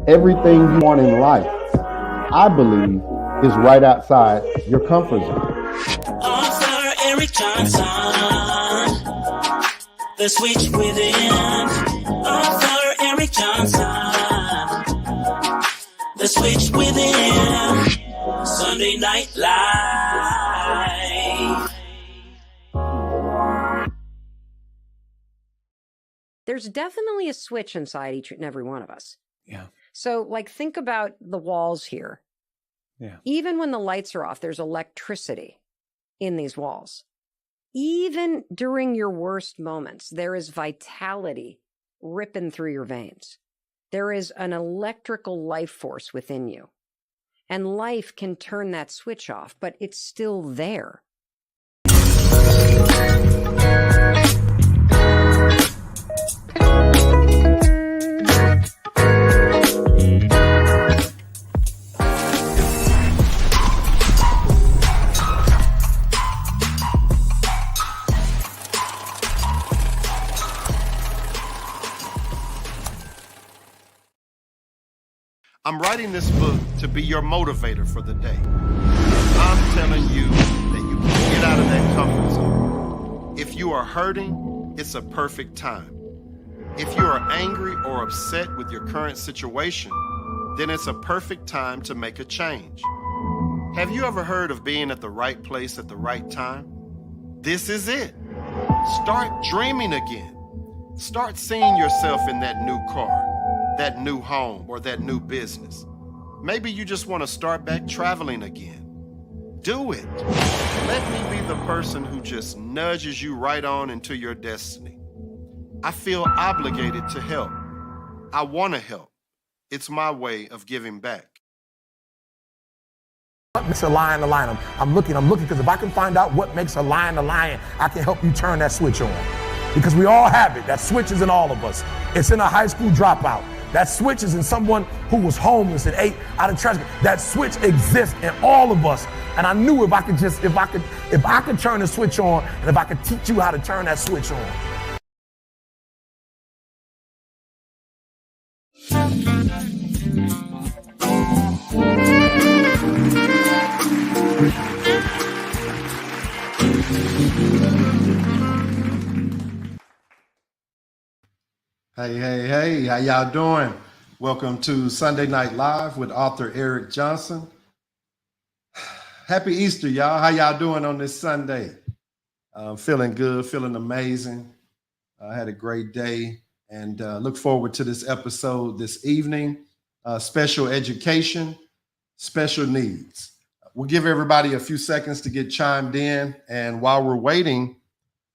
Everything you want in life, I believe, is right outside your comfort zone. Author Eric Johnson, The Switch Within. Author Eric Johnson, The Switch Within. Sunday Night Live. There's definitely a switch inside each and every one of us. Yeah. So, like, think about the walls here. Yeah. Even when the lights are off, there's electricity in these walls. Even during your worst moments, there is vitality ripping through your veins. There is an electrical life force within you. And life can turn that switch off, but it's still there. I'm writing this book to be your motivator for the day. I'm telling you that you can get out of that comfort zone. If you are hurting, it's a perfect time. If you are angry or upset with your current situation, then it's a perfect time to make a change. Have you ever heard of being at the right place at the right time? This is it. Start dreaming again. Start seeing yourself in that new car, that new home, or that new business. Maybe you just want to start back traveling again. Do it. Let me be the person who just nudges you right on into your destiny. I feel obligated to help. I want to help. It's my way of giving back. What makes a lion a lion? I'm looking, because if I can find out what makes a lion, I can help you turn that switch on. Because we all have it. That switch is in all of us. It's in a high school dropout. That switch is in someone who was homeless and ate out of trash. That switch exists in all of us. And I knew if I could turn the switch on, and if I could teach you how to turn that switch on. Hey, how y'all doing? Welcome to Sunday Night Live with author Eric Johnson. Happy Easter, y'all. How y'all doing on this Sunday? Feeling good, feeling amazing. I had a great day and look forward to this episode this evening. Special education, special needs. We'll give everybody a few seconds to get chimed in. And while we're waiting,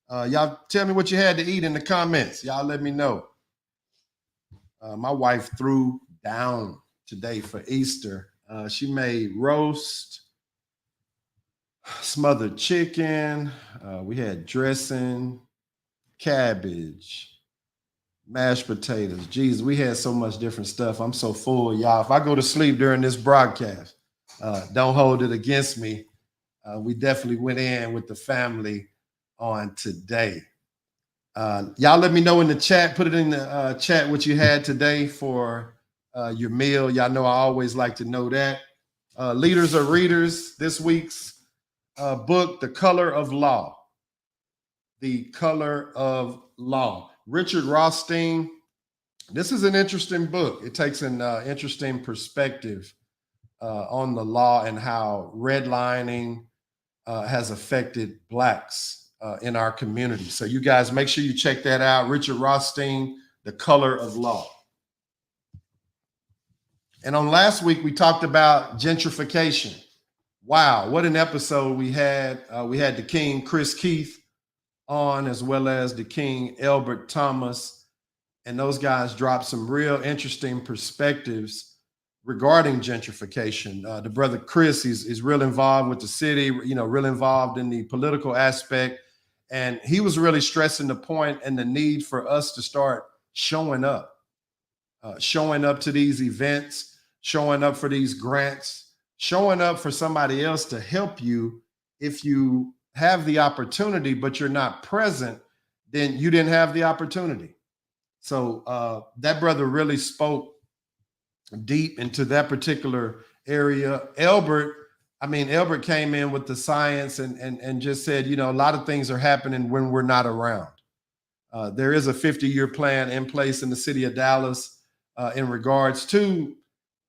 y'all tell me what you had to eat in the comments. Y'all let me know. My wife threw down today for Easter. She made roast, smothered chicken. We had dressing, cabbage, mashed potatoes. Jeez, we had so much different stuff. I'm so full, y'all. If I go to sleep during this broadcast, don't hold it against me. We definitely went in with the family on today. Y'all let me know in the chat, put it in the chat what you had today for your meal. Y'all know I always like to know that. Leaders or readers, this week's book, The Color of Law. The Color of Law. Richard Rothstein. This is an interesting book. It takes an interesting perspective on the law and how redlining has affected Blacks in our community. So you guys make sure you check that out. Richard Rothstein, The Color of Law. And on last week, we talked about gentrification. Wow, what an episode we had. We had the King Chris Keith on, as well as the King Elbert Thomas. And those guys dropped some real interesting perspectives regarding gentrification. The brother Chris is real involved with the city, real involved in the political aspect. And he was really stressing the point and the need for us to start showing up to these events, showing up for these grants, showing up for somebody else to help you. If you have the opportunity, but you're not present, then you didn't have the opportunity. So that brother really spoke deep into that particular area. Elbert came in with the science and just said, you know, a lot of things are happening when we're not around. There is a 50-year plan in place in the city of Dallas in regards to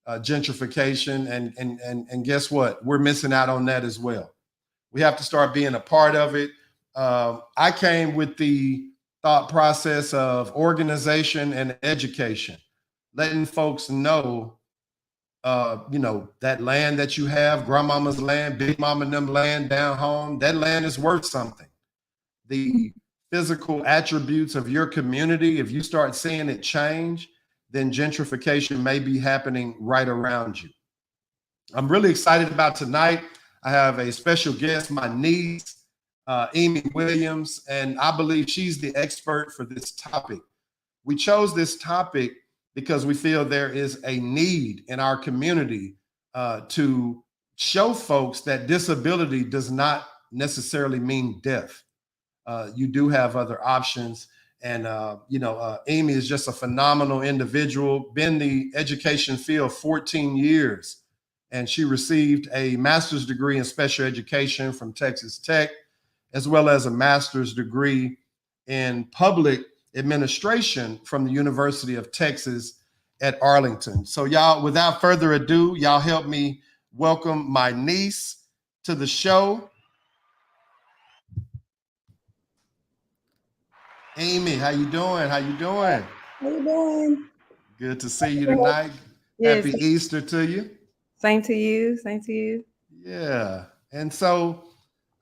gentrification, and guess what? We're missing out on that as well. We have to start being a part of it. I came with the thought process of organization and education, letting folks know, that land that you have, grandmama's land, big mama and them land down home, that land is worth something. The physical attributes of your community, if you start seeing it change, then gentrification may be happening right around you. I'm really excited about tonight. I have a special guest, my niece, Emi Williams, and I believe she's the expert for this topic. We chose this topic because we feel there is a need in our community to show folks that disability does not necessarily mean death. You do have other options. And, Emi is just a phenomenal individual, been in the education field 14 years. And she received a master's degree in special education from Texas Tech, as well as a master's degree in public administration from the University of Texas at Arlington. So y'all, without further ado, y'all help me welcome my niece to the show. Emi, how you doing? How you doing? How you doing? Good to see you tonight. Yes. Happy Easter to you. Same to you. Same to you. Yeah. And so,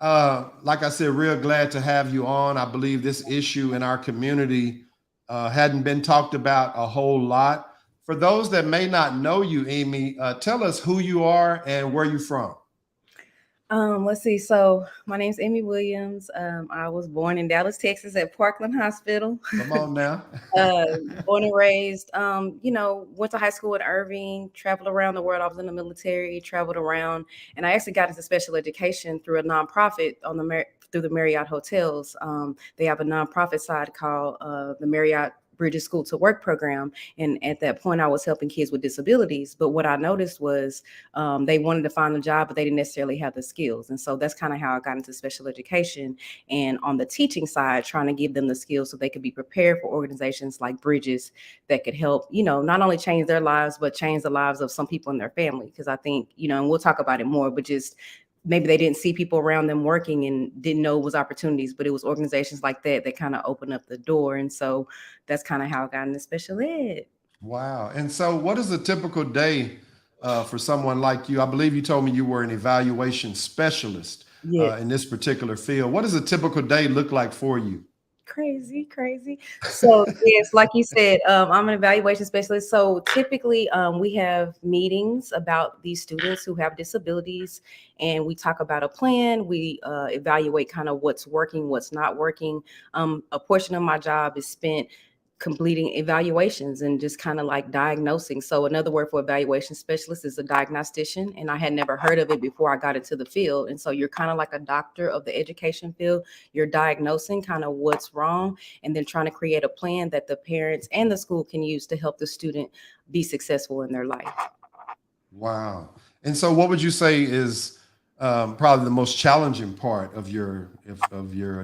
like I said, real glad to have you on. I believe this issue in our community hadn't been talked about a whole lot. For those that may not know you, Emi, tell us who you are and where you're from. Let's see. So my name's Emi Williams. I was born in Dallas, Texas at Parkland Hospital. Come on now. Born and raised, went to high school in Irving, traveled around the world. I was in the military, traveled around, and I actually got into special education through a nonprofit through the Marriott hotels. They have a nonprofit side called the Marriott Bridges School to Work program. And at that point, I was helping kids with disabilities. But what I noticed was they wanted to find a job, but they didn't necessarily have the skills. And so that's kind of how I got into special education. And on the teaching side, trying to give them the skills so they could be prepared for organizations like Bridges that could help, not only change their lives, but change the lives of some people in their family. Because I think, and we'll talk about it more, but just maybe they didn't see people around them working and didn't know it was opportunities, but it was organizations like that kind of opened up the door. And so that's kind of how I got into special ed. Wow. And so what is a typical day for someone like you? I believe you told me you were an evaluation specialist in this particular field. What does a typical day look like for you? Crazy. So yes, like you said, I'm an evaluation specialist. So typically we have meetings about these students who have disabilities, and we talk about a plan. We evaluate kind of what's working, what's not working. A portion of my job is spent completing evaluations and just kind of like diagnosing. So another word for evaluation specialist is a diagnostician, and I had never heard of it before I got into the field. And so you're kind of like a doctor of the education field. You're diagnosing kind of what's wrong and then trying to create a plan that the parents and the school can use to help the student be successful in their life. Wow. And so what would you say is probably the most challenging part of your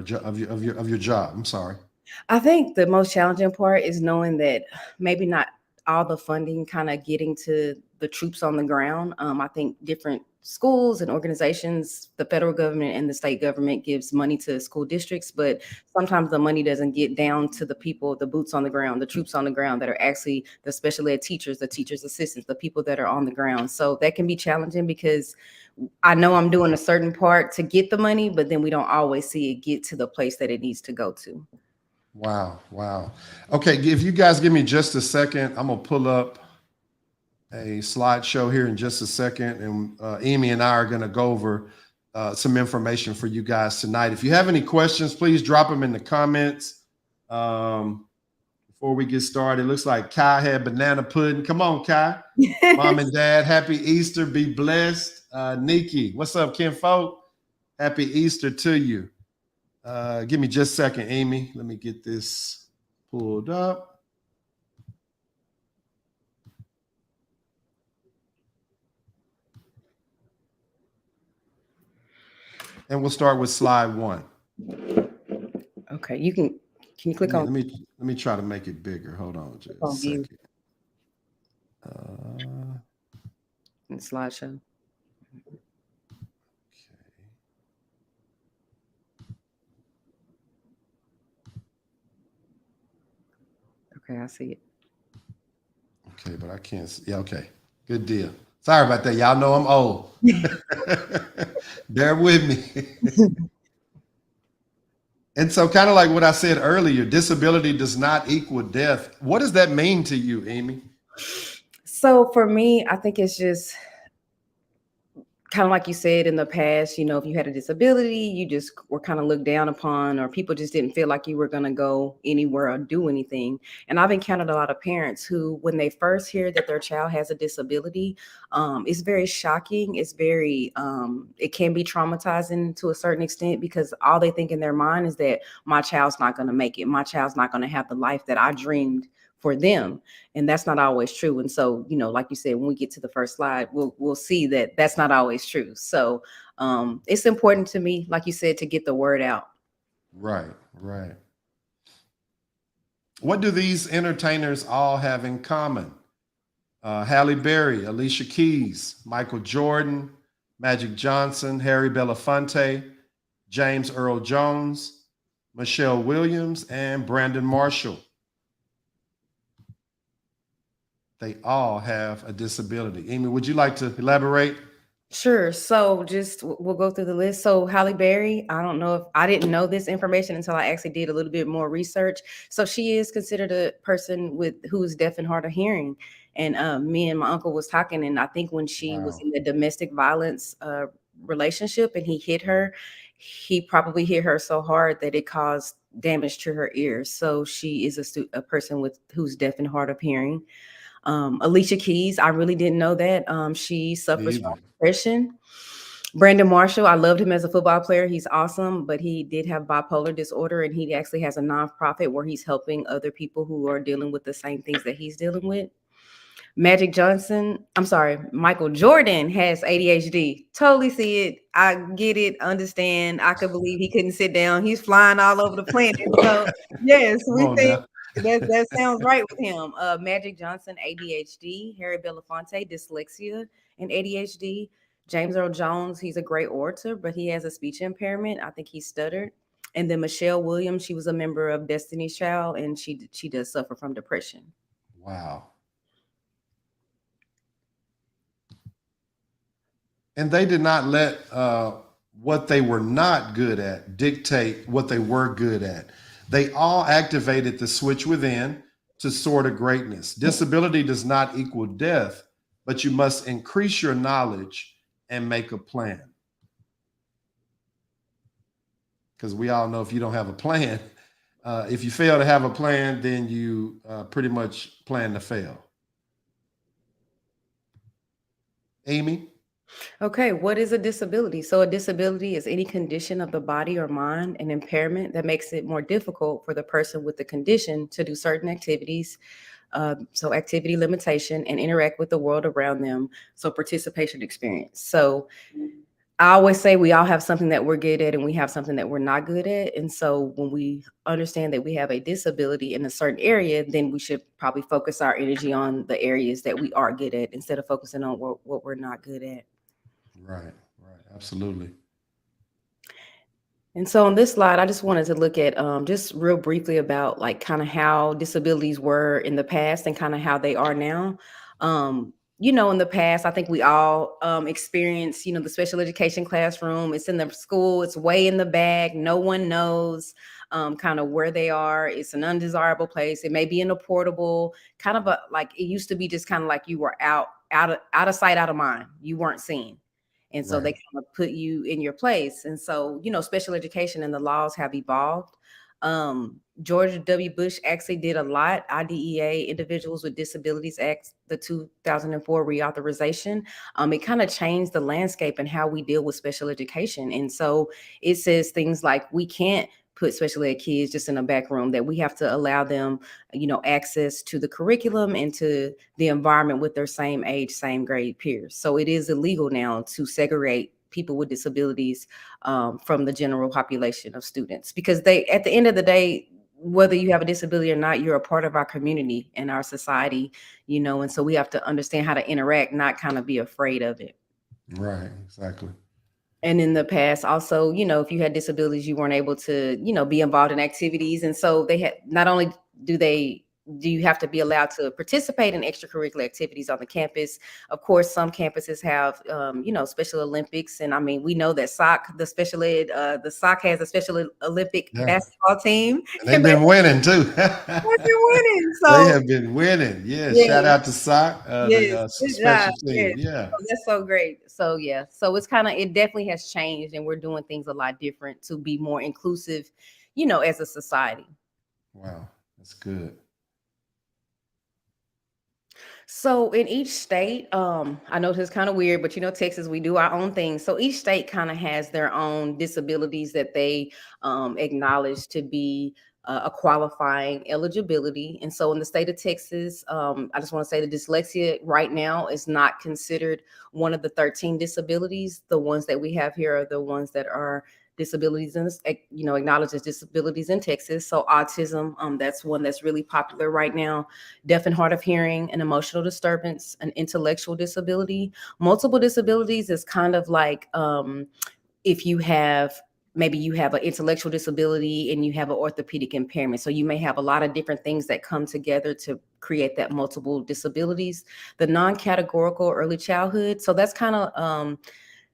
job? I'm sorry. I think the most challenging part is knowing that maybe not all the funding kind of getting to the troops on the ground. I think different schools and organizations, the federal government and the state government gives money to school districts, but sometimes the money doesn't get down to the people, the boots on the ground, the troops on the ground that are actually the special ed teachers, the teachers' assistants, the people that are on the ground. So that can be challenging because I know I'm doing a certain part to get the money, but then we don't always see it get to the place that it needs to go to. Wow. Okay, if you guys give me just a second, I'm gonna pull up a slideshow here in just a second, and Emi and I are gonna go over some information for you guys tonight. If you have any questions, please drop them in the comments. Before we get started, it looks like Kai had banana pudding. Come on, Kai. Mom and Dad, happy Easter. Be blessed. Nikki, what's up, Ken Folk? Happy Easter to you. Give me just a second, Emi. Let me get this pulled up. And we'll start with slide 1. Okay, can you click Let on me try to make it bigger. Hold on just a view second. Uh, and slideshow? Okay, I see it. okay, but I can't see. Yeah, okay. Good deal. Sorry about that. Y'all know I'm old. Bear with me. And so, kind of like what I said earlier, disability does not equal death. What does that mean to you, Amy? So for me, I think it's just kind of like you said in the past, you know, if you had a disability, you just were kind of looked down upon, or people just didn't feel like you were going to go anywhere or do anything. And I've encountered a lot of parents who, when they first hear that their child has a disability, it's very shocking. It's very, it can be traumatizing to a certain extent, because all they think in their mind is that my child's not going to make it. My child's not going to have the life that I dreamed for them. And that's not always true. And so, you know, like you said, when we get to the first slide, we'll see that that's not always true. So it's important to me, like you said, to get the word out. Right, right. What do these entertainers all have in common? Halle Berry, Alicia Keys, Michael Jordan, Magic Johnson, Harry Belafonte, James Earl Jones, Michelle Williams, and Brandon Marshall. They all have a disability. Amy, would you like to elaborate? Sure. So just we'll go through the list. So Halle Berry, I don't know if I didn't know this information until I actually did a little bit more research. So she is considered a person who is deaf and hard of hearing. And me and my uncle was talking, and I think when she was Wow. in the domestic violence relationship and he hit her, he probably hit her so hard that it caused damage to her ears. So she is a person who's deaf and hard of hearing. Alicia Keys, I really didn't know that. She suffers from Either. depression. Brandon Marshall, I loved him as a football player. He's awesome, but he did have bipolar disorder, and he actually has a nonprofit where he's helping other people who are dealing with the same things that he's dealing with. Michael Jordan has ADHD. Totally see it. I get it, understand. I could believe he couldn't sit down. He's flying all over the planet. So yes, Come we on think now. that sounds right with him. Magic Johnson, ADHD. Harry Belafonte, dyslexia and ADHD. James Earl Jones, he's a great orator, but he has a speech impairment. I think he stuttered. And then Michelle Williams, she was a member of Destiny's Child, and she does suffer from depression. Wow. And they did not let what they were not good at dictate what they were good at. They all activated the switch within to soar to greatness. Disability does not equal death, but you must increase your knowledge and make a plan. Because we all know if you don't have a plan, if you fail to have a plan, then you pretty much plan to fail. Amy? Okay, what is a disability? So a disability is any condition of the body or mind, an impairment that makes it more difficult for the person with the condition to do certain activities. So activity limitation and interact with the world around them. So participation experience. So I always say we all have something that we're good at and we have something that we're not good at. And so when we understand that we have a disability in a certain area, then we should probably focus our energy on the areas that we are good at instead of focusing on what we're not good at. Right, absolutely. And so on this slide, I just wanted to look at just real briefly about like kind of how disabilities were in the past and kind of how they are now. You know, in the past, I think we all experienced, you know, the special education classroom. It's in the school. It's way in the back. No one knows kind of where they are. It's an undesirable place. It may be in a portable kind of like it used to be, just kind of like you were out of sight, out of mind. You weren't seen. And so they Right. kind of put you in your place. And so, you know, special education and the laws have evolved. George W. Bush actually did a lot. IDEA, Individuals with Disabilities Act, the 2004 reauthorization. It kind of changed the landscape and how we deal with special education. And so it says things like we can't put special ed kids just in a back room, that we have to allow them, you know, access to the curriculum and to the environment with their same age, same grade peers. So it is illegal now to segregate people with disabilities from the general population of students, because they, at the end of the day, whether you have a disability or not, you're a part of our community and our society, you know, and so we have to understand how to interact, not kind of be afraid of it. Right, exactly. And in the past, also, you know, if you had disabilities, you weren't able to, you know, be involved in activities. And so they had, not only do you have to be allowed to participate in extracurricular activities on the campus? Of course, some campuses have, you know, Special Olympics. And I mean, we know that the SOC has a Special Olympic Yeah. basketball team. And they've been winning too. They've been winning. They So have been winning. Yeah. yeah. Shout out to SOC, Yes, the good job. special team. Yes. Yeah. Oh, that's so great. So yeah, so it's kind of, it definitely has changed, and we're doing things a lot different to be more inclusive, you know, as a society. Wow. That's good. So in each state, I know this is kind of weird, but you know, Texas, we do our own thing. So each state kind of has their own disabilities that they acknowledge to be a qualifying eligibility. And so in the state of Texas, I just want to say the dyslexia right now is not considered one of the 13 disabilities. The ones that we have here are the ones that are disabilities and, you know, acknowledged as disabilities in Texas. So autism, that's one that's really popular right now. Deaf and hard of hearing, an emotional disturbance, an intellectual disability. Multiple disabilities is kind of like if you have, maybe you have an intellectual disability and you have an orthopedic impairment. So you may have a lot of different things that come together to create that multiple disabilities. The non-categorical early childhood. So that's kind of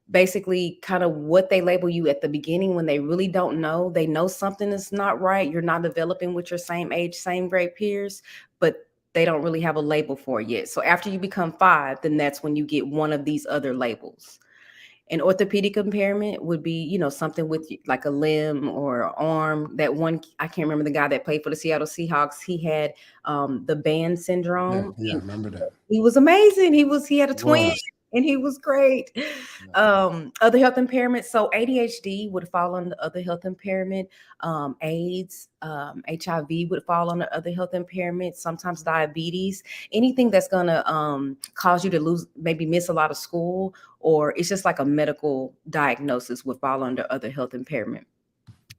basically kind of what they label you at the beginning when they really don't know. They know something is not right. You're not developing with your same age, same grade peers, but they don't really have a label for it yet. So after you become 5, then that's when you get one of these other labels. An orthopedic impairment would be, you know, something with like a limb or an arm. That one, I can't remember the guy that played for the Seattle Seahawks. He had the band syndrome. Yeah, I remember that. He was amazing. He had a twin. Was. And he was great. Other health impairments. So ADHD would fall under other health impairment. AIDS, HIV would fall under other health impairments. Sometimes diabetes. Anything that's gonna cause you to maybe miss a lot of school, or it's just like a medical diagnosis would fall under other health impairment.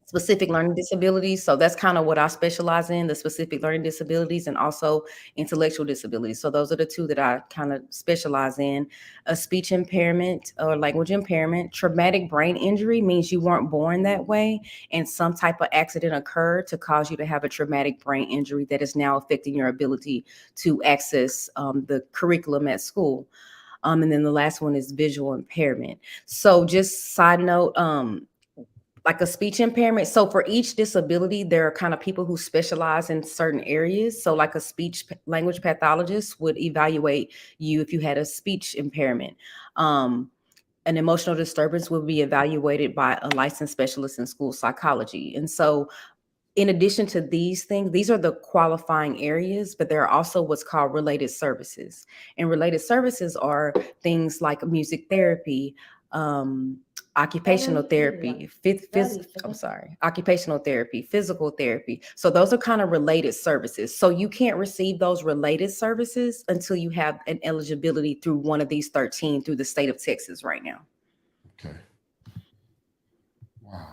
Specific learning disabilities. So that's kind of what I specialize in, the specific learning disabilities, and also intellectual disabilities. So those are the two that I kind of specialize in. A speech impairment or language impairment. Traumatic brain injury means you weren't born that way and some type of accident occurred to cause you to have a traumatic brain injury that is now affecting your ability to access the curriculum at school. And then the last one is visual impairment. So just side note, like a speech impairment. So for each disability, there are kind of people who specialize in certain areas. So like a speech language pathologist would evaluate you if you had a speech impairment. An emotional disturbance would be evaluated by a licensed specialist in school psychology. And so in addition to these things, these are the qualifying areas, but there are also what's called related services. And related services are things like music therapy, occupational therapy, occupational therapy, physical therapy. So those are kind of related services. So you can't receive those related services until you have an eligibility through one of these 13 through the state of Texas right now. Okay. Wow.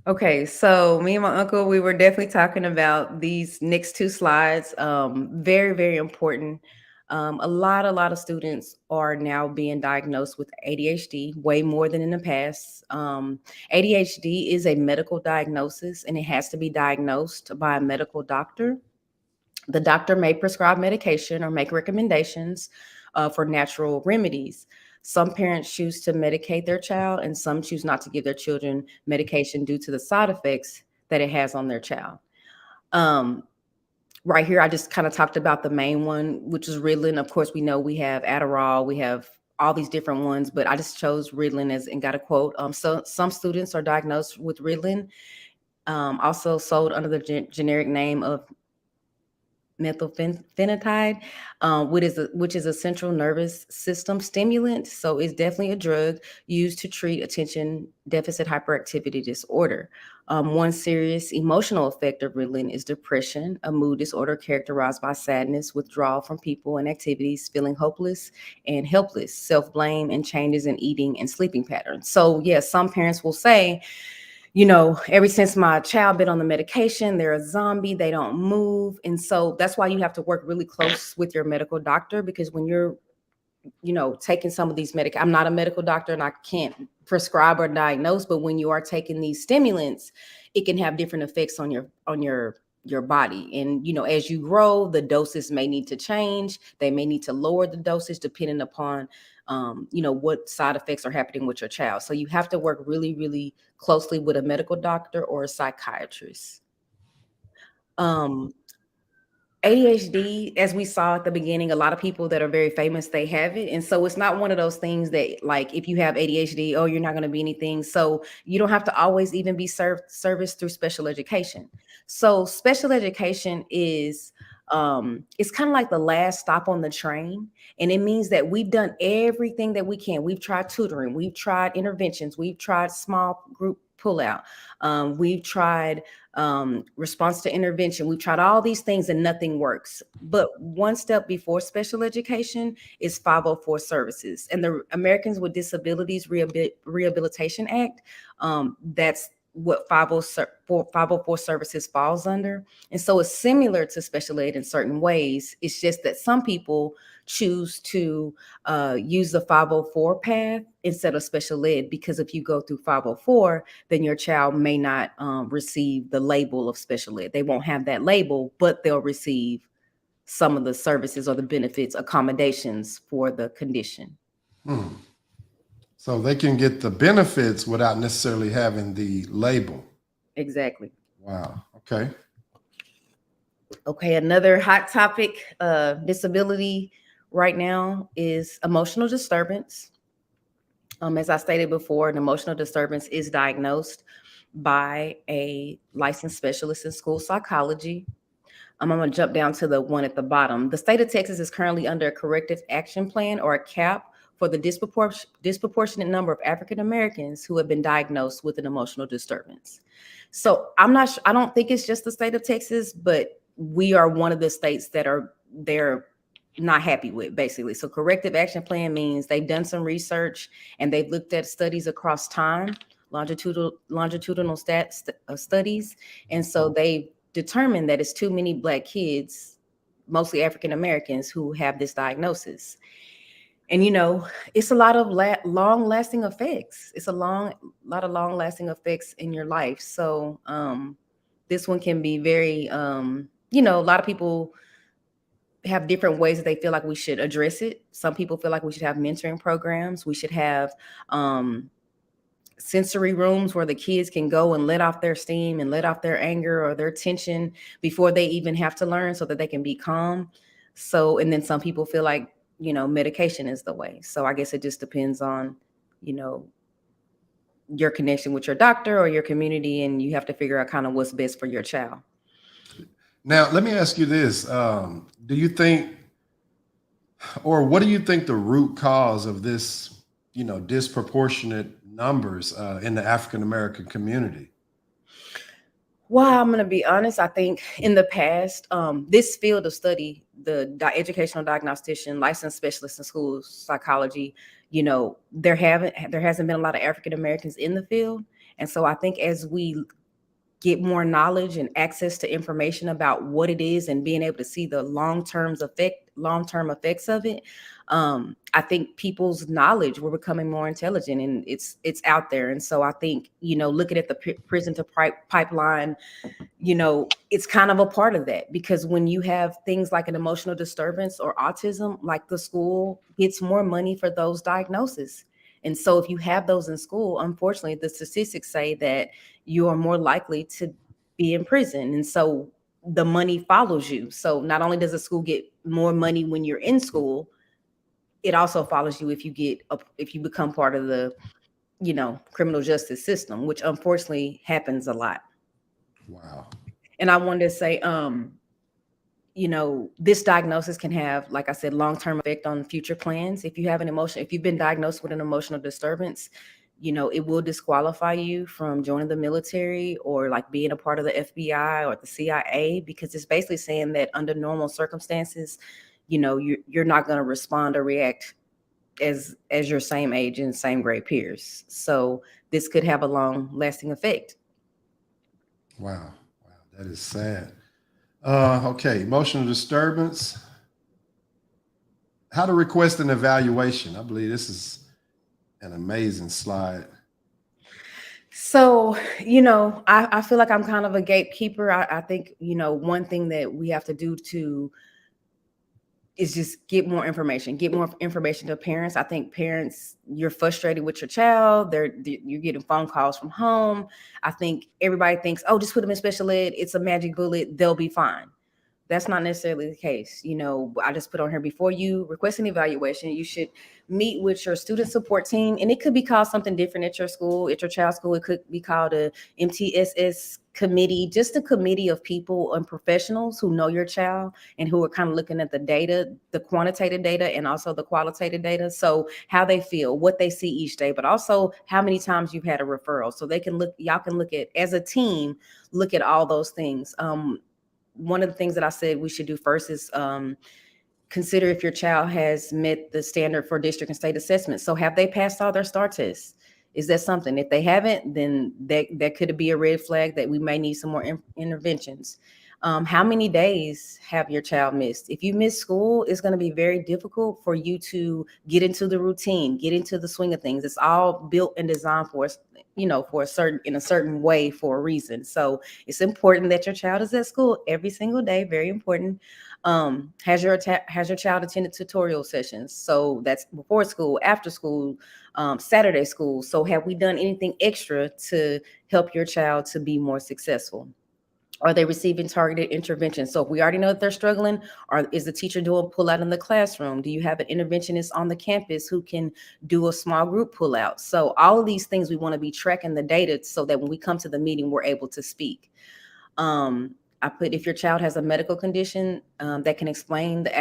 Okay, so me and my uncle, we were definitely talking about these next 2 slides. Very, very important. A lot of students are now being diagnosed with ADHD, way more than in the past. ADHD is a medical diagnosis, and it has to be diagnosed by a medical doctor. The doctor may prescribe medication or make recommendations for natural remedies. Some parents choose to medicate their child, and some choose not to give their children medication due to the side effects that it has on their child. Right here, I just kind of talked about the main one, which is Ritalin. Of course, we know we have Adderall, we have all these different ones, but I just chose Ritalin and got a quote. So some students are diagnosed with Ritalin, also sold under the generic name of methylphenidate, which is a central nervous system stimulant. So it's definitely a drug used to treat attention deficit hyperactivity disorder. One serious emotional effect of Ritalin is depression, a mood disorder characterized by sadness, withdrawal from people and activities, feeling hopeless and helpless, self-blame, and changes in eating and sleeping patterns. So yes, some parents will say, ever since my child been on the medication, they're a zombie, they don't move. And so that's why you have to work really close with your medical doctor, because when you're, taking some of these I'm not a medical doctor and I can't prescribe or diagnose, but when you are taking these stimulants, it can have different effects on your body. And, as you grow, the doses may need to change. They may need to lower the dosage depending upon, what side effects are happening with your child. So you have to work really, really closely with a medical doctor or a psychiatrist. ADHD, as we saw at the beginning, a lot of people that are very famous, they have it. And so it's not one of those things that, like, if you have ADHD, oh, you're not going to be anything. So you don't have to always even be serviced through special education. So special education is, it's kind of like the last stop on the train. And it means that we've done everything that we can. We've tried tutoring, we've tried interventions, we've tried small group pullout, we've tried response to intervention. We've tried all these things and nothing works. But one step before special education is 504 services. And the Americans with Disabilities Rehabilitation Act, that's what 504 services falls under. And so it's similar to special ed in certain ways. It's just that some people choose to use the 504 path instead of special ed, because if you go through 504, then your child may not receive the label of special ed. They won't have that label, but they'll receive some of the services or the benefits, accommodations for the condition. So they can get the benefits without necessarily having the label. Exactly. Wow. Okay. Okay, another hot topic, disability right now, is emotional disturbance. As I stated before, an emotional disturbance is diagnosed by a licensed specialist in school psychology. I'm going to jump down to the one at the bottom. The state of Texas is currently under a corrective action plan, or a CAP, for the disproportionate number of African Americans who have been diagnosed with an emotional disturbance. So I don't think it's just the state of Texas, but we are one of the states that they're not happy with, basically. So corrective action plan means they've done some research and they've looked at studies across time, longitudinal studies. And so they determined that it's too many Black kids, mostly African Americans, who have this diagnosis. And, it's a lot of long lasting effects. It's a lot of long lasting effects in your life. So this one can be very, a lot of people have different ways that they feel like we should address it. Some people feel like we should have mentoring programs. We should have sensory rooms where the kids can go and let off their steam and let off their anger or their tension before they even have to learn, so that they can be calm. So, and then some people feel like, medication is the way. So I guess it just depends on, your connection with your doctor or your community, and you have to figure out kind of what's best for your child. Now, let me ask you this. Do you think, or what do you think the root cause of this, disproportionate numbers in the African-American community? Well, I'm going to be honest. I think in the past, this field of study, the educational diagnostician, licensed specialist in school psychology, there hasn't been a lot of African Americans in the field. And so I think as we get more knowledge and access to information about what it is and being able to see the long-term effects of it, I think people's knowledge, we're becoming more intelligent, and it's out there. And so I think, looking at the prison to pipeline, it's kind of a part of that, because when you have things like an emotional disturbance or autism, like, the school gets more money for those diagnoses. And so if you have those in school, unfortunately, the statistics say that you are more likely to be in prison. And so the money follows you. So not only does the school get more money when you're in school, it also follows you if you become part of the, criminal justice system, which unfortunately happens a lot. Wow. And I wanted to say, this diagnosis can have, like I said, long-term effect on future plans. If you've been diagnosed with an emotional disturbance, it will disqualify you from joining the military or like being a part of the FBI or the CIA, because it's basically saying that under normal circumstances, you're not going to respond or react as your same age and same grade peers. So this could have a long-lasting effect. Wow, that is sad. Okay, emotional disturbance. How to request an evaluation. I believe this is an amazing slide. So, I feel like I'm kind of a gatekeeper. I think, one thing that we have to do is just get more information to parents. I think parents, you're frustrated with your child. You're getting phone calls from home. I think everybody thinks, oh, just put them in special ed. It's a magic bullet. They'll be fine. That's not necessarily the case. I just put on here, before you request an evaluation, you should meet with your student support team. And it could be called something different at your school, at your child's school. It could be called a MTSS committee, just a committee of people and professionals who know your child and who are kind of looking at the data, the quantitative data and also the qualitative data. So how they feel, what they see each day, but also how many times you've had a referral. So y'all can look at, as a team, look at all those things. One of the things that I said we should do first is consider if your child has met the standard for district and state assessment. So have they passed all their STAR tests? Is that something? If they haven't, then that could be a red flag that we may need some more interventions. How many days have your child missed? If you miss school, it's going to be very difficult for you to get into the routine, get into the swing of things. It's all built and designed for us, in a certain way for a reason. So it's important that your child is at school every single day. Very important. Has your child attended tutorial sessions? So that's before school, after school, Saturday school. So have we done anything extra to help your child to be more successful? Are they receiving targeted intervention? So if we already know that they're struggling, or is the teacher doing pull out in the classroom? Do you have an interventionist on the campus who can do a small group pull out? So all of these things, we want to be tracking the data so that when we come to the meeting, we're able to speak. I put, if your child has a medical condition that can explain the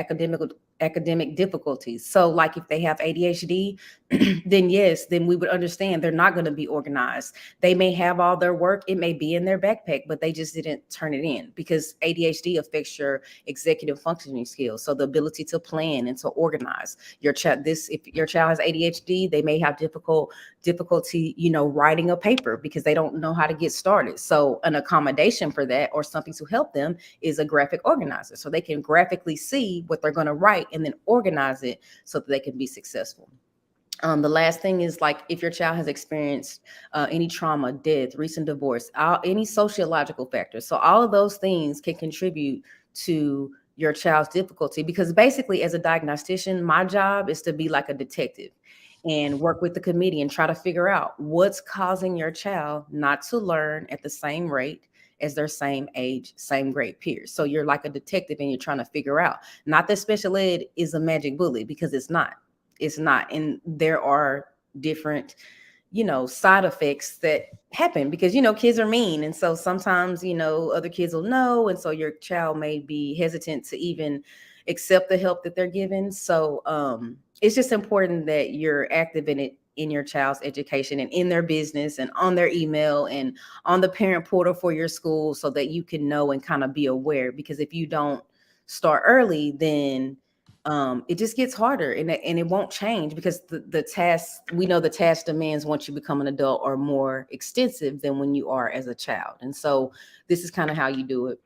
academic difficulties. So like if they have ADHD, then yes, then we would understand they're not going to be organized. They may have all their work. It may be in their backpack, but they just didn't turn it in, because ADHD affects your executive functioning skills. So the ability to plan and to organize your child. If your child has ADHD, they may have difficulty, writing a paper because they don't know how to get started. So an accommodation for that, or something to help them, is a graphic organizer. So they can graphically see what they're going to write and then organize it so that they can be successful. The last thing is, like, if your child has experienced any trauma, death, recent divorce, any sociological factors. So all of those things can contribute to your child's difficulty, because basically as a diagnostician, my job is to be like a detective and work with the committee and try to figure out what's causing your child not to learn at the same rate as their same age, same grade peers. So you're like a detective and you're trying to figure out, not that special ed is a magic bullet, because it's not. It's not. And there are different, side effects that happen because, kids are mean. And so sometimes, other kids will know. And so your child may be hesitant to even accept the help that they're given. So it's just important that you're active in it, in your child's education and in their business and on their email and on the parent portal for your school, so that you can know and kind of be aware. Because if you don't start early, then it just gets harder, and it won't change, because the task demands once you become an adult are more extensive than when you are as a child. And so this is kind of how you do it.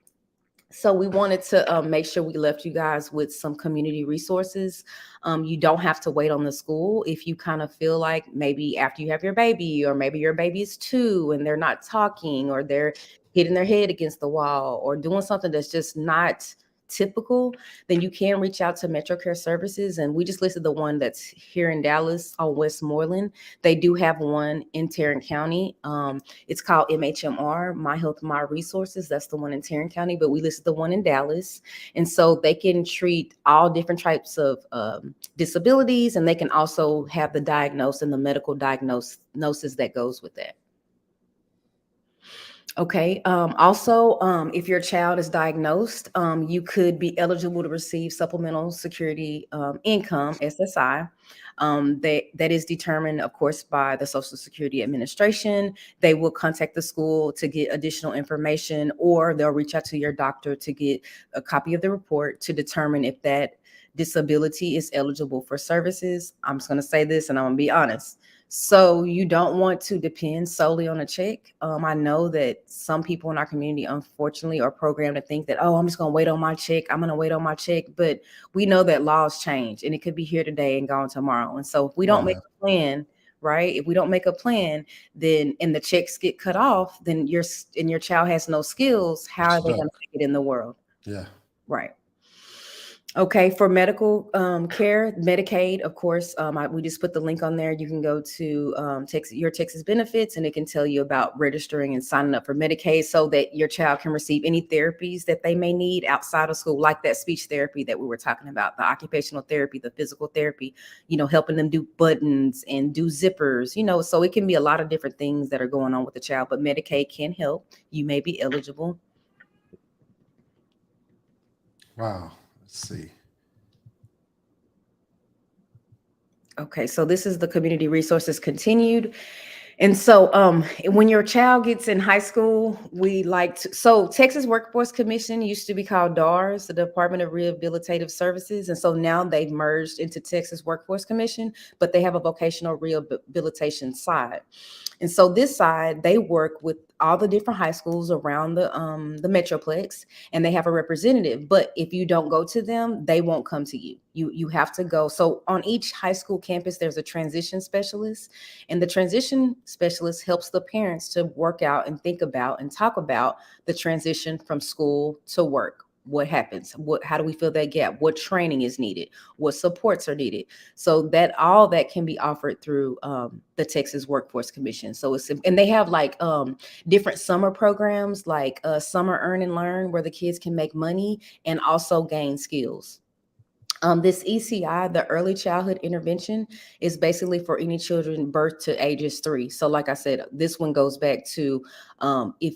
So we wanted to make sure we left you guys with some community resources. You don't have to wait on the school if you kind of feel like maybe after you have your baby, or maybe your baby is 2 and they're not talking, or they're hitting their head against the wall, or doing something that's just not typical, then you can reach out to Metro Care Services. And we just listed the one that's here in Dallas on Westmoreland. They do have one in Tarrant County. It's called MHMR, My Health, My Resources. That's the one in Tarrant County, but we listed the one in Dallas. And so they can treat all different types of disabilities, and they can also have the diagnosis and the medical diagnosis that goes with that. Okay. Also, if your child is diagnosed, you could be eligible to receive supplemental security income (SSI). That is determined, of course, by the Social Security Administration. They will contact the school to get additional information, or they'll reach out to your doctor to get a copy of the report to determine if that disability is eligible for services. I'm just going to say this, and I'm going to be honest. So you don't want to depend solely on a check. I know that some people in our community, unfortunately, are programmed to think that, oh, I'm just going to wait on my check. I'm going to wait on my check. But we know that laws change, and it could be here today and gone tomorrow. And so if we don't make a plan, right? If we don't make a plan, then and the checks get cut off, then your child has no skills. How are they going to make it in the world? Yeah. Right. Okay, for medical care, Medicaid, of course, we just put the link on there. You can go to your Texas benefits, and it can tell you about registering and signing up for Medicaid so that your child can receive any therapies that they may need outside of school, like that speech therapy that we were talking about, the occupational therapy, the physical therapy, helping them do buttons and do zippers, so it can be a lot of different things that are going on with the child, but Medicaid can help. You may be eligible. Wow. Let's see. Okay, so this is the community resources continued. And so when your child gets in high school, so Texas Workforce Commission used to be called DARS, the Department of Rehabilitative Services. And so now they've merged into Texas Workforce Commission, but they have a vocational rehabilitation side. And so this side, they work with all the different high schools around the Metroplex, and they have a representative. But if you don't go to them, they won't come to you. You have to go. So on each high school campus, there's a transition specialist, and the transition specialist helps the parents to work out and think about and talk about the transition from school to work. What happens? How do we fill that gap? What training is needed? What supports are needed? So that all that can be offered through the Texas Workforce Commission. So and they have like different summer programs, like Summer Earn and Learn, where the kids can make money and also gain skills. This ECI, the early childhood intervention, is basically for any children birth to ages 3. So like I said, this one goes back to if,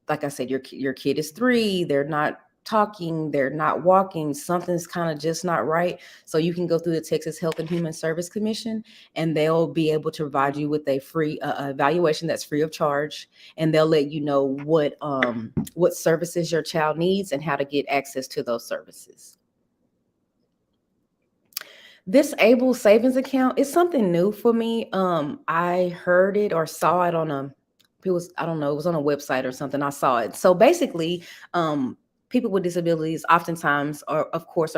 like I said, your kid is 3, they're not talking, they're not walking, something's kind of just not right. So you can go through the Texas Health and Human Service Commission, and they'll be able to provide you with a free evaluation that's free of charge, and they'll let you know what services your child needs and how to get access to those services. This Able Savings Account is something new for me. I heard it or saw it on it was on a website or something. I saw it. So basically, people with disabilities oftentimes are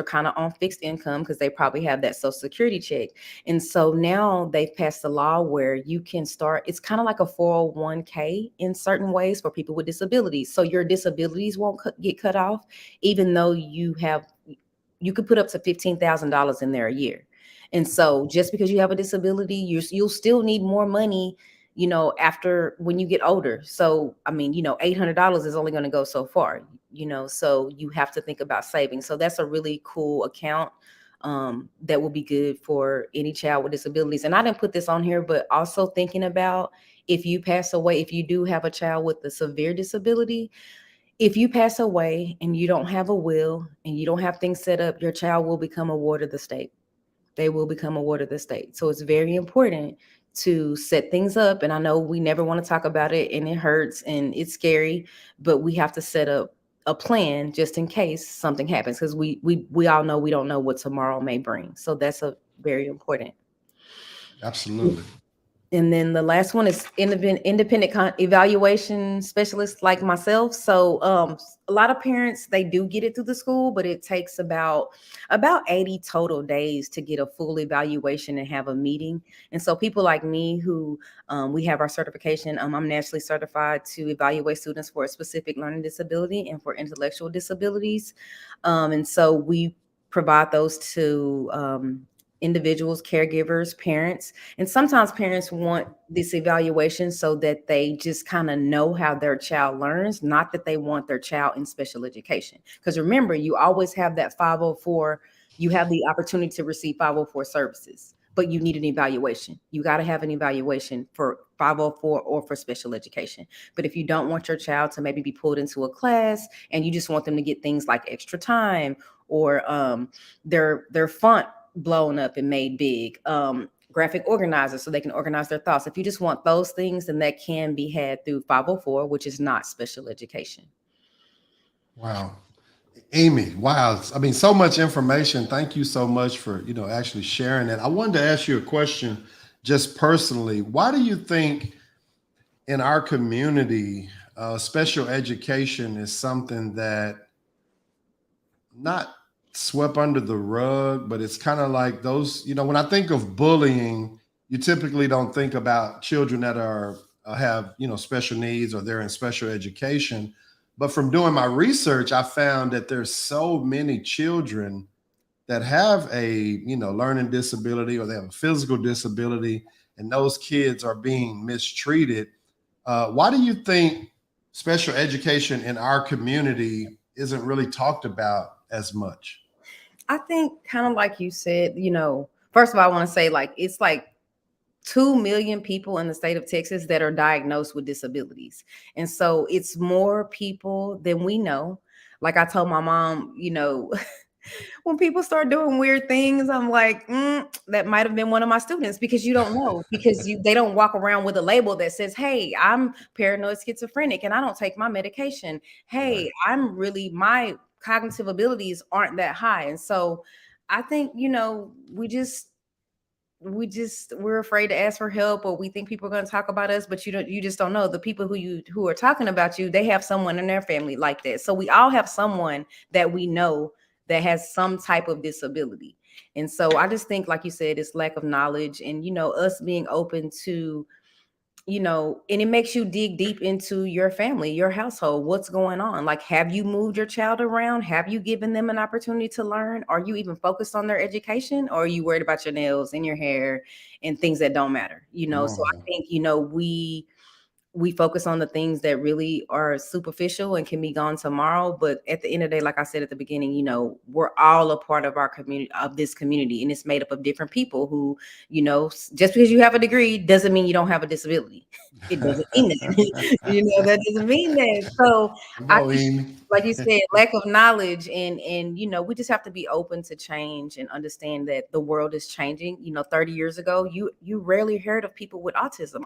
kind of on fixed income because they probably have that Social Security check. And so now they've passed a law where you can start, it's kind of like a 401k in certain ways for people with disabilities. So your disabilities won't get cut off, even though you could put up to $15,000 in there a year. And so just because you have a disability, you'll still need more money, after when you get older. So, $800 is only going to go so far, so you have to think about saving. So that's a really cool account that will be good for any child with disabilities. And I didn't put this on here, but also thinking about if you pass away, if you do have a child with a severe disability, if you pass away and you don't have a will and you don't have things set up, your child will become a ward of the state. They will become a ward of the state. So it's very important to set things up. And I know we never want to talk about it, and it hurts and it's scary, but we have to set up a plan just in case something happens, because we all know we don't know what tomorrow may bring. So that's a very important. Absolutely. And then the last one is independent evaluation specialists like myself. So a lot of parents, they do get it through the school, but it takes about 80 total days to get a full evaluation and have a meeting. And so people like me who we have our certification, I'm nationally certified to evaluate students for a specific learning disability and for intellectual disabilities. And so we provide those to individuals, caregivers, parents. And sometimes parents want this evaluation so that they just kind of know how their child learns, not that they want their child in special education. Because remember, you always have that 504, you have the opportunity to receive 504 services. but you need an evaluation. You got to have an evaluation for 504 or for special education. But if you don't want your child to maybe be pulled into a class and you just want them to get things like extra time or their font blown up and made big, graphic organizers so they can organize their thoughts. If you just want those things, then that can be had through 504, which is not special education. Wow. Emi, wow. I mean, so much information. Thank you so much for, actually sharing that. I wanted to ask you a question just personally. Why do you think in our community, special education is something that not swept under the rug, but it's kind of like those, when I think of bullying, you typically don't think about children that are have, special needs or they're in special education. But from doing my research, I found that there's so many children that have a, learning disability or they have a physical disability, and those kids are being mistreated. Why do you think special education in our community isn't really talked about as much? I think kind of like you said, first of all, I want to say it's like 2 million people in the state of Texas that are diagnosed with disabilities. And so it's more people than we know. Like I told my mom, when people start doing weird things, I'm like, that might have been one of my students, because you don't know, because they don't walk around with a label that says, hey, I'm paranoid schizophrenic and I don't take my medication. Hey, my cognitive abilities aren't that high. And so I think, we're afraid to ask for help, or we think people are going to talk about us, but you just don't know the people who are talking about you. They have someone in their family like that. So we all have someone that we know that has some type of disability. And so I just think, like you said, it's lack of knowledge and, us being open to, and it makes you dig deep into your family, your household, what's going on. Like, have you moved your child around? Have you given them an opportunity to learn? Are you even focused on their education, or are you worried about your nails and your hair and things that don't matter? So I think, we focus on the things that really are superficial and can be gone tomorrow. But at the end of the day, like I said at the beginning, we're all a part of our community, of this community. And it's made up of different people who, just because you have a degree doesn't mean you don't have a disability. It doesn't mean that, that doesn't mean that. So I think, like you said, lack of knowledge and, we just have to be open to change and understand that the world is changing. 30 years ago, you rarely heard of people with autism.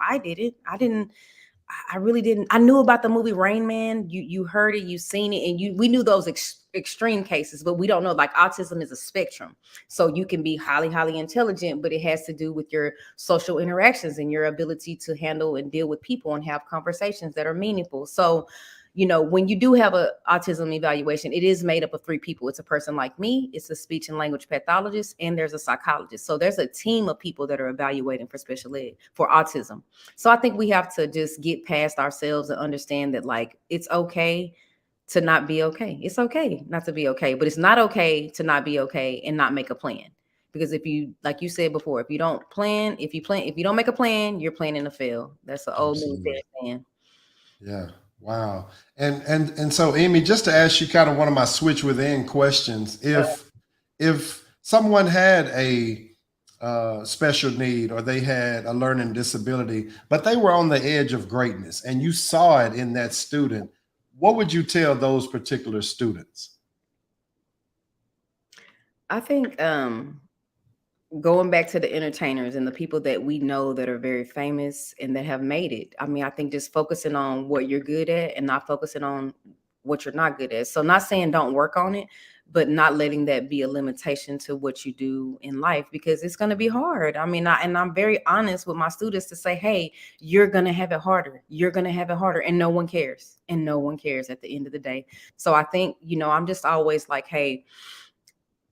I really didn't. I knew about the movie Rain Man. You heard it, you seen it, and we knew those extreme cases, but we don't know, like, autism is a spectrum. So you can be highly, highly intelligent, but it has to do with your social interactions and your ability to handle and deal with people and have conversations that are meaningful. So, when you do have an autism evaluation, it is made up of 3 people. It's a person like me, it's a speech and language pathologist, and there's a psychologist. So there's a team of people that are evaluating for special ed, for autism. So I think we have to just get past ourselves and understand that, like, it's okay to not be okay. It's okay not to be okay, but it's not okay to not be okay and not make a plan. Because if you, like you said before, if you don't make a plan, you're planning to fail. That's an old military saying. Yeah. Wow. And so, Emi, just to ask you kind of one of my switch within questions, if someone had a special need or they had a learning disability, but they were on the edge of greatness and you saw it in that student, what would you tell those particular students? I think going back to the entertainers and the people that we know that are very famous and that have made it. I mean, I think just focusing on what you're good at and not focusing on what you're not good at. So not saying don't work on it, but not letting that be a limitation to what you do in life, because it's going to be hard. I mean, I'm very honest with my students to say, hey, you're going to have it harder. You're going to have it harder. And no one cares. And no one cares at the end of the day. So I think, I'm just always like, hey,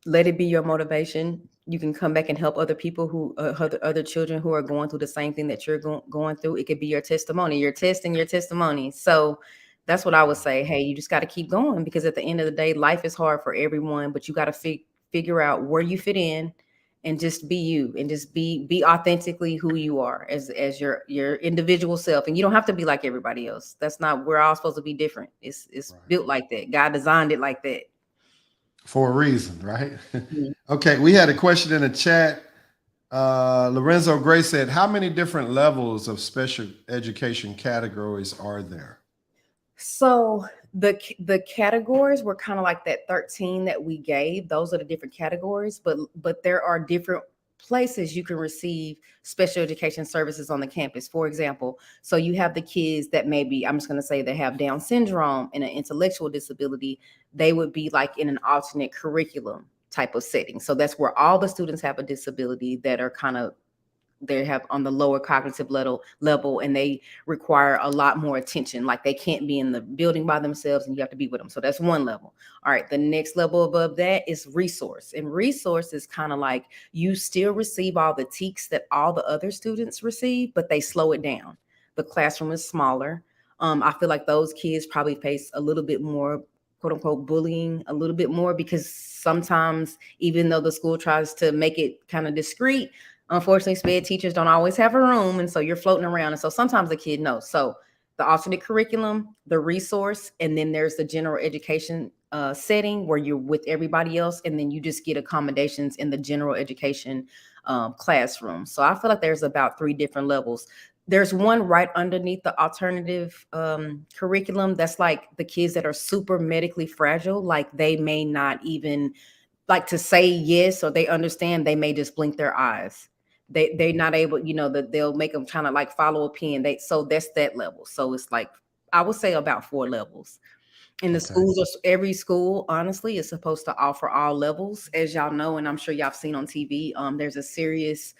let it be your motivation. You can come back and help other people who other children who are going through the same thing that you're going through. It could be your testimony, your test and your testimony. So that's what I would say. Hey, you just got to keep going, because at the end of the day, life is hard for everyone, but you got to figure out where you fit in and just be you and just be authentically who you are as your individual self. And you don't have to be like everybody else. That's not, we're all supposed to be different. It's right. Built like that. God designed it like that. For a reason, right? Okay, we had a question in the chat. Lorenzo Gray said, how many different levels of special education categories are there? So the categories were kind of like that 13 that we gave. Those are the different categories, but there are different places you can receive special education services on the campus. For example, so you have the kids that maybe, I'm just going to say, they have Down syndrome and an intellectual disability. They would be like in an alternate curriculum type of setting. So that's where all the students have a disability that are kind of, they have on the lower cognitive level, and they require a lot more attention. Like they can't be in the building by themselves and you have to be with them. So that's one level. All right. The next level above that is resource. And resource is kind of like you still receive all the teaks that all the other students receive, but they slow it down. The classroom is smaller. I feel like those kids probably face a little bit more quote unquote bullying, a little bit more, because sometimes even though the school tries to make it kind of discreet, unfortunately, SPED teachers don't always have a room, and so you're floating around. And so sometimes the kid knows. So the alternate curriculum, the resource, and then there's the general education setting where you're with everybody else, and then you just get accommodations in the general education classroom. So I feel like there's about 3 different levels. There's one right underneath the alternative curriculum that's like the kids that are super medically fragile, like they may not even like to say yes, or they understand, they may just blink their eyes. They're not able, that they'll make them kind of like follow a pen. So that's that level. So it's like, I would say about 4 levels. And the schools, every school, honestly, is supposed to offer all levels, as y'all know, and I'm sure y'all have seen on TV. There's a serious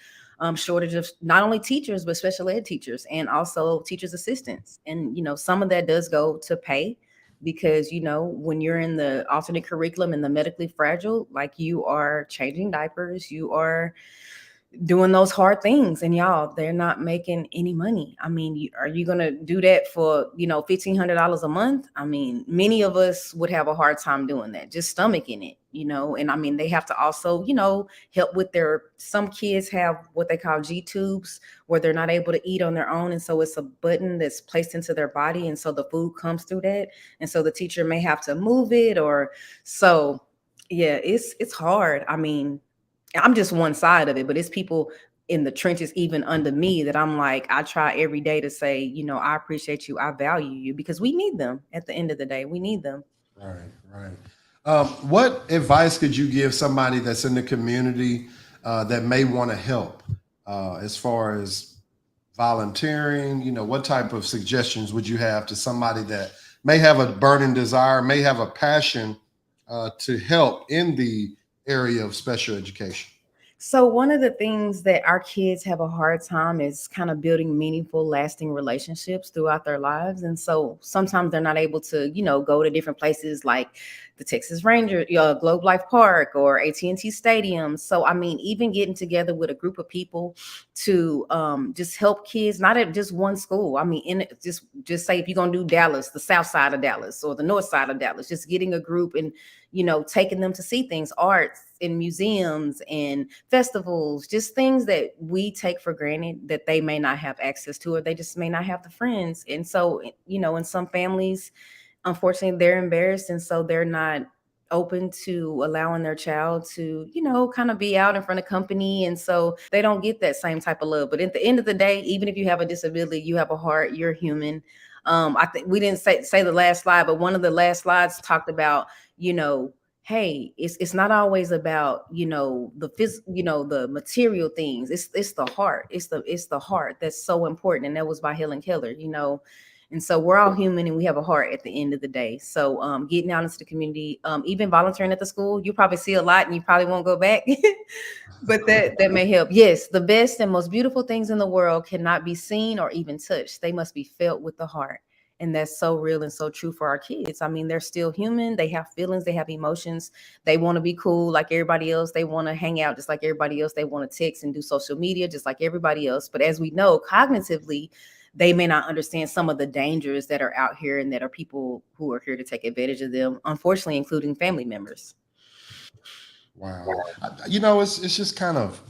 shortage of not only teachers, but special ed teachers and also teachers' assistants. And, some of that does go to pay, because, when you're in the alternate curriculum and the medically fragile, like you are changing diapers, you are doing those hard things, and y'all, they're not making any money. I mean, are you going to do that for, $1,500 a month? I mean, many of us would have a hard time doing that, just stomaching it, and I mean, they have to also, help with some kids have what they call G tubes, where they're not able to eat on their own. And so it's a button that's placed into their body. And so the food comes through that. And so the teacher may have to move it, or so, yeah, it's hard. I mean, I'm just one side of it, but it's people in the trenches, even under me, that I'm like, I try every day to say, I appreciate you. I value you, because we need them at the end of the day. We need them. Right. What advice could you give somebody that's in the community that may want to help as far as volunteering? What type of suggestions would you have to somebody that may have a burning desire, may have a passion to help in the area of special education? So one of the things that our kids have a hard time is kind of building meaningful, lasting relationships throughout their lives. And so sometimes they're not able to, go to different places like the Texas Ranger, Globe Life Park, or AT&T Stadium. So, I mean, even getting together with a group of people to just help kids, not at just one school. I mean, just say if you're going to do Dallas, the south side of Dallas or the north side of Dallas, just getting a group and, taking them to see things, arts and museums and festivals, just things that we take for granted that they may not have access to, or they just may not have the friends. And so, in some families, unfortunately, they're embarrassed. And so they're not open to allowing their child to, kind of be out in front of company. And so they don't get that same type of love. But at the end of the day, even if you have a disability, you have a heart, you're human. I think we didn't say the last slide, but one of the last slides talked about, hey, it's not always about, the material things. It's the heart. It's the heart that's so important. And that was by Helen Keller, And so we're all human and we have a heart at the end of the day. So getting out into the community, even volunteering at the school, you probably see a lot and you probably won't go back, but that may help. Yes, the best and most beautiful things in the world cannot be seen or even touched. They must be felt with the heart. And that's so real and so true for our kids. I mean, they're still human. They have feelings. They have emotions. They want to be cool like everybody else. They want to hang out just like everybody else. They want to text and do social media just like everybody else. But as we know, cognitively, they may not understand some of the dangers that are out here and that are people who are here to take advantage of them, unfortunately, including family members. Wow. It's just kind of,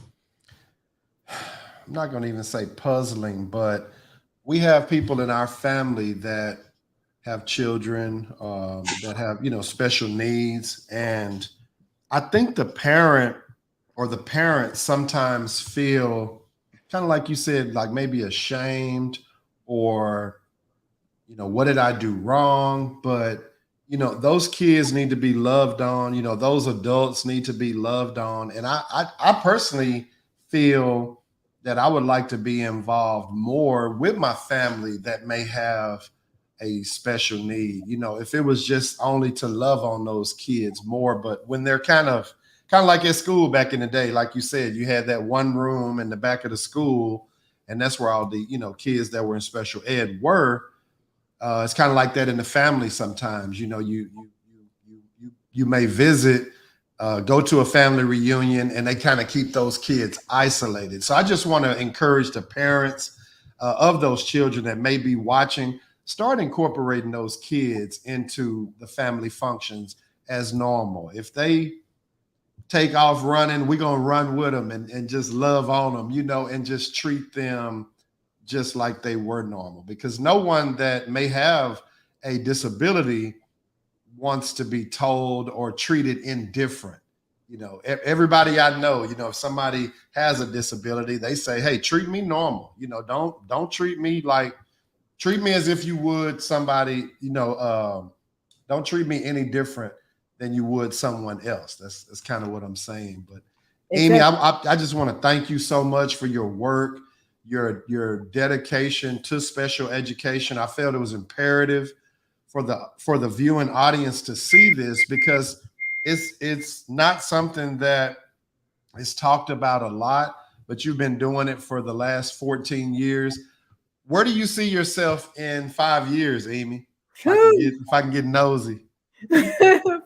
I'm not going to even say puzzling, but we have people in our family that have children that have, special needs. And I think the parent or the parents sometimes feel kind of like you said, like maybe ashamed or, what did I do wrong? But, those kids need to be loved on, those adults need to be loved on. And I personally feel that I would like to be involved more with my family that may have a special need, if it was just only to love on those kids more. But when they're kind of like at school back in the day, like you said, you had that one room in the back of the school, and that's where all the, kids that were in special ed were. It's kind of like that in the family sometimes. You may visit, go to a family reunion, and they kind of keep those kids isolated. So I just want to encourage the parents of those children that may be watching, start incorporating those kids into the family functions as normal. If they take off running, we're going to run with them and just love on them, and just treat them just like they were normal, because no one that may have a disability wants to be told or treated indifferent. Everybody I know, if somebody has a disability, they say, hey, treat me normal. Don't treat me as if you would somebody, don't treat me any different than you would someone else. That's kind of what I'm saying. But Exactly. Amy, I just want to thank you so much for your work, your dedication to special education. I felt it was imperative for the viewing audience to see this, because it's not something that is talked about a lot, but you've been doing it for the last 14 years. Where do you see yourself in 5 years, Amy? If I can get nosy.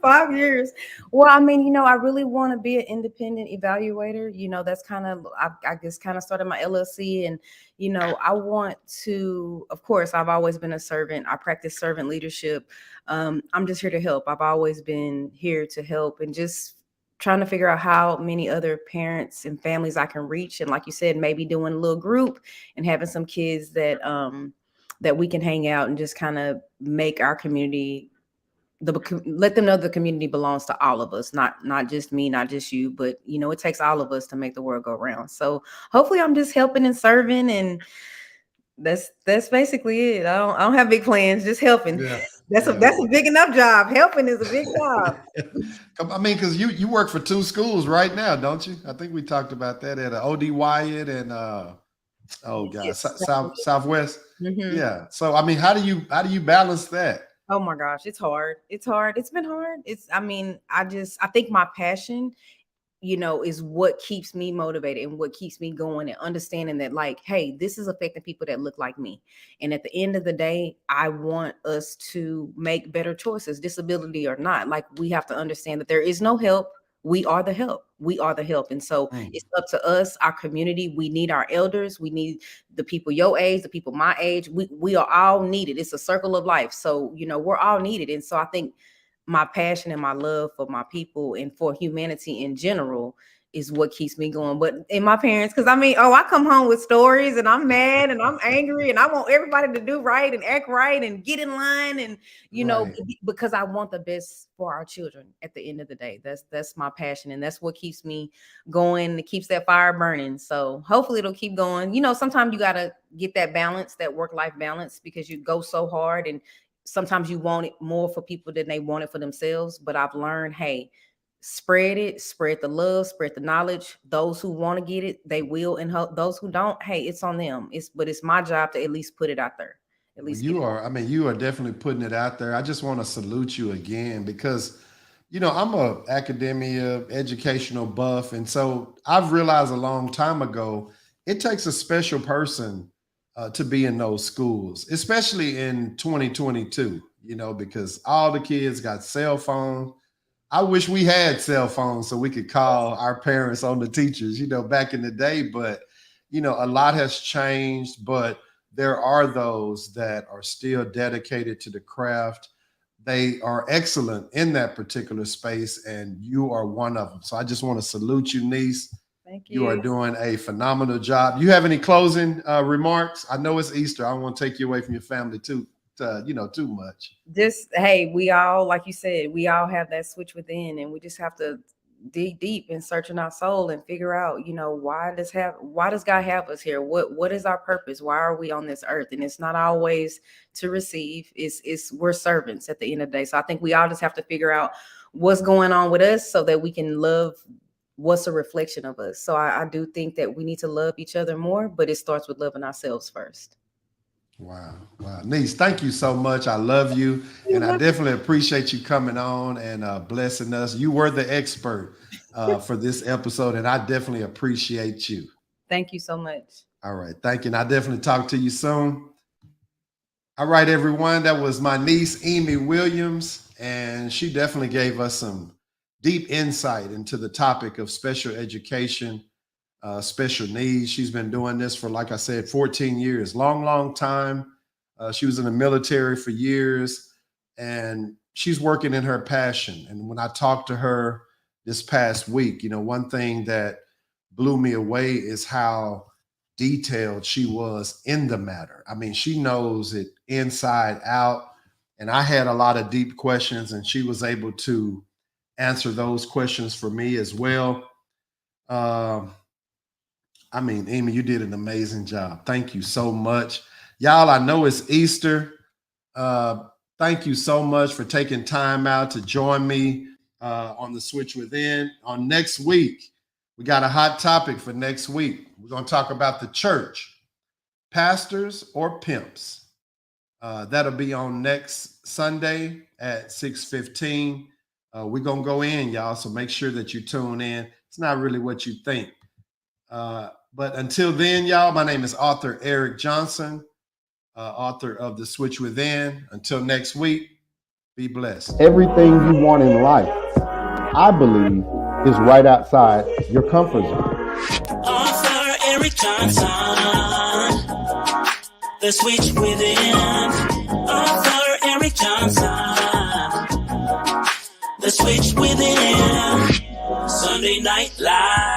5 years. Well, I mean, I really want to be an independent evaluator. That's kind of, I just kind of started my LLC, and, I want to, of course, I've always been a servant. I practice servant leadership. I'm just here to help. I've always been here to help, and just trying to figure out how many other parents and families I can reach. And like you said, maybe doing a little group and having some kids that, that we can hang out and just kind of make our community, let them know the community belongs to all of us, not just me, not just you, but it takes all of us to make the world go round. So hopefully I'm just helping and serving, and that's basically it. I don't have big plans, just helping. Yeah. That's a big enough job. Helping is a big job. I mean, because you work for 2 schools right now, don't you? I think we talked about that at OD Wyatt and Southwest. Mm-hmm. Yeah. So I mean, how do you balance that? Oh my gosh, it's hard. It's hard. It's been hard. I think my passion, is what keeps me motivated and what keeps me going, and understanding that, like, hey, this is affecting people that look like me. And at the end of the day, I want us to make better choices, disability or not. Like, we have to understand that there is no help. We are the help. We are the help. And so it's up to us, our community. We need our elders. We need the people your age, the people my age. We are all needed. It's a circle of life. So, we're all needed. And so I think my passion and my love for my people and for humanity in general is what keeps me going. But in my parents, because I come home with stories, and I'm mad and I'm angry, and I want everybody to do right and act right and get in line, and Right. because I want the best for our children at the end of the day. That's my passion, and that's what keeps me going. It keeps that fire burning. So hopefully it'll keep going. Sometimes you gotta get that balance, that work-life balance, because you go so hard, and sometimes you want it more for people than they want it for themselves. But I've learned, hey, spread the love, spread the knowledge. Those who want to get it, they will. And those who don't, hey, it's on them. But it's my job to at least put it out there. At least You are definitely putting it out there. I just want to salute you again, because I'm a academia educational buff, and so I've realized a long time ago it takes a special person to be in those schools, especially in 2022, because all the kids got cell phones. I wish we had cell phones so we could call our parents on the teachers, back in the day. But, a lot has changed, but there are those that are still dedicated to the craft. They are excellent in that particular space, and you are one of them. So I just want to salute you, niece. Thank you. You are doing a phenomenal job. You have any closing remarks? I know it's Easter. I don't want to take you away from your family too much. Just, hey, we all, like you said, we all have that switch within, and we just have to dig deep and search in our soul and figure out, why does God have us here? What is our purpose? Why are we on this earth? And it's not always to receive. It's we're servants at the end of the day. So I think we all just have to figure out what's going on with us so that we can love what's a reflection of us. So I do think that we need to love each other more, but it starts with loving ourselves first. Wow. Niece, thank you so much. I love you. And I definitely appreciate you coming on and blessing us. You were the expert for this episode, and I definitely appreciate you. Thank you so much. All right. Thank you. And I'll definitely talk to you soon. All right, everyone. That was my niece, Emi Williams, and she definitely gave us some deep insight into the topic of special education, special needs. She's been doing this for, like I said, 14 years, long time. She was in the military for years, and she's working in her passion. And when I talked to her this past week, one thing that blew me away is how detailed she was in the matter. I mean, she knows it inside out. And I had a lot of deep questions, and she was able to answer those questions for me as well. I mean, Emi, you did an amazing job. Thank you so much. Y'all, I know it's Easter. Thank you so much for taking time out to join me on the Switch Within. On next week, we got a hot topic for next week. We're going to talk about the church, pastors or pimps. That'll be on next Sunday at 6:15. We're going to go in, y'all, so make sure that you tune in. It's not really what you think. But until then, y'all, my name is author Eric Johnson, author of The Switch Within. Until next week, be blessed. Everything you want in life, I believe, is right outside your comfort zone. Author Eric Johnson, The Switch Within. Author Eric Johnson, The Switch Within. Sunday Night Live.